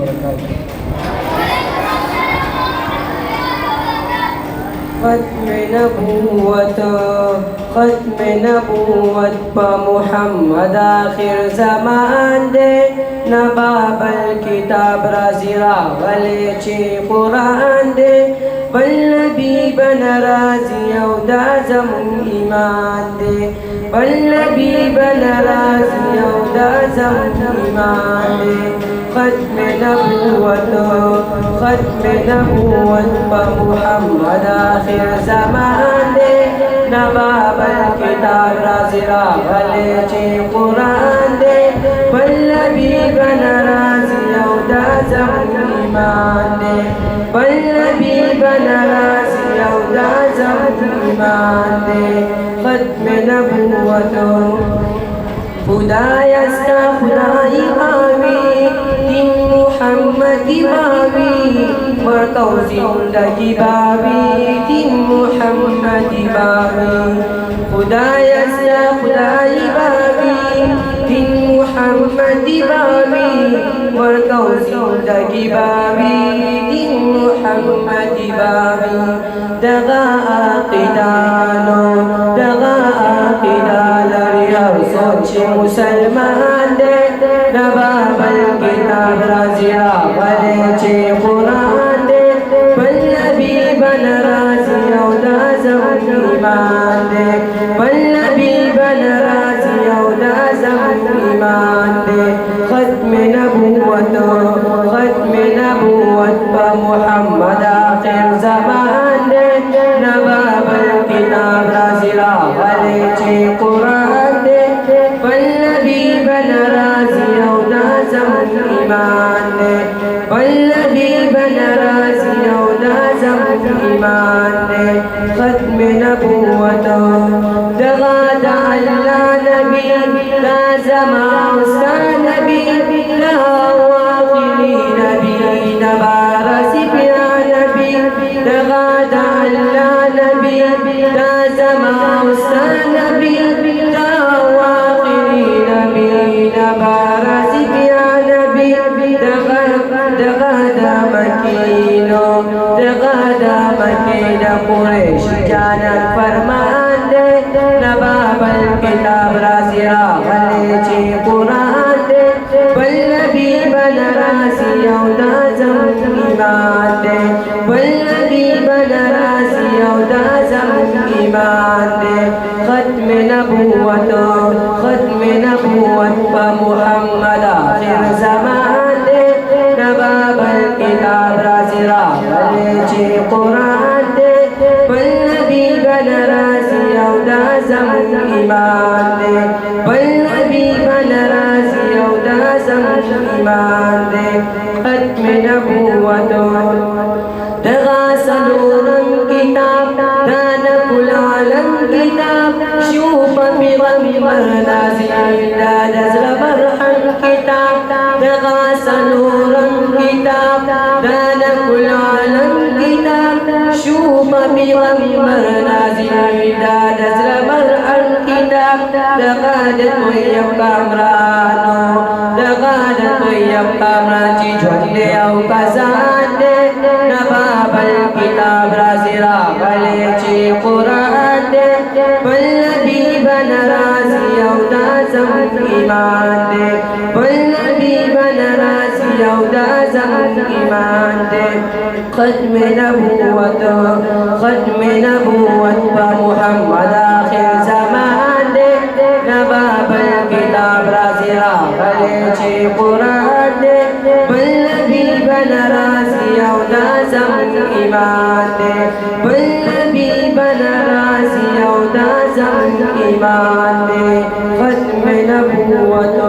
वबरकातुहू। ख़त्म नबूवत प मुहम्मद आखिर ज़मान दे, नबाबल किताब राज़िरा वले चे कुरान दे, बल्लबी बन राज़ी औदा ज़मून ईमान दे, बल्लबी बन राज़ी औदा ज़मून ईमान दे। ख़त्म नबूवत प मुहम्मद आखिर ज़मान दे, नबाबल किताब राज़िरा वले चे कुरान दे, बल्लबी बन राज़ी औदा ज़मून ईमान दे, बल्लबी बन राज़ी औदा ज़मून ईमान दे। ख़त्म नबूवत खुदायस्ता खुदाई मावी, दिन मुहम्मदी मावी, मरतो ज़िंदगी बावी, दिन मुहम्मदी बावी। खुदायस्ता खुदाई बावी, दिन मुहम्मदी बावी, मरतो ज़िंदगी बावी, दिन मुहम्मदी बावी। दगा आक़िदानो दगा आक़िदाल रियाव सोचे मुसलमान दे, नबाबल किताब राज़िरा वले चे कुरान दे, बल्लबी बन राज़ी औदा ज़मून ईमान दे, बल्लबी बन राज़ी औदा ज़मून ईमान दे। ख़त्म नबूवत प मुहम्मद आखिर ज़मान दे, नबाबल किताब राज़िरा वले चे कुरान दे, बल्लबी बन राज़ी औदा ज़मून ईमान दे, बल्लबी बन राज़ी औदा ज़मून ईमान दे। ख़त्म नबूवत दगा दा अल्लाह नबी दा ज़मा उस्ता नबी दा आखिरी नबी नबारसी प्या नबी, दगा दा अल्लाह नबी दा ज़मा उस्ता नबी दा आखिरी नबी नबारसी प्या नबी, दगा दा मकीनो दगा दा मकीना कुरैश जानत फरमान दे, नबाबल किताब राज़िरा वले चे कुरान दे, बल्लबी बन राज़ी औदा ज़मून ईमान दे, बल्लबी बन राज़ी औदा ज़मून ईमान दे। ख़त्म नबूवत प मुहम्मद आखिर ज़मान दे, नबाबल किताब राज़िरा वले चे कुरान दे, बल्लबी बन राज़ी औदा ज़मून ईमान दे, बल्लबी बन राज़ी औदा ज़मून ईमान दे। ख़त्म नबूवत दगा सलूरम किताब दान कुलालम किताब, शूप पैगम्बर नाज़िल दाद ज़बरहम किताब, दगा सलूरम किताब दान कुलालम किताब, शूप पैगम्बर नाज़िल दाद ज़बरहम किताब। दगा तोयब कामरानो दगा तोयब कामरान ची झोले औ कज़ान दे, नबाबल किताब राज़िरा वले चे कुरान दे, बल्लबी बन राज़ी औदा ज़मून ईमान दे, बल्लबी बन राज़ी औदा ज़मून ईमान दे। ख़त्म नबूवत प मुहम्मद आखिर ज़मान दे, नबाबल किताब राज़िरा वले चे कुरान दे, बल्लबी बन राज़ी औदा ज़मून ईमान दे, बल्लबी बन राज़ी औदा ज़मून ईमान दे। ख़त्म नबूवत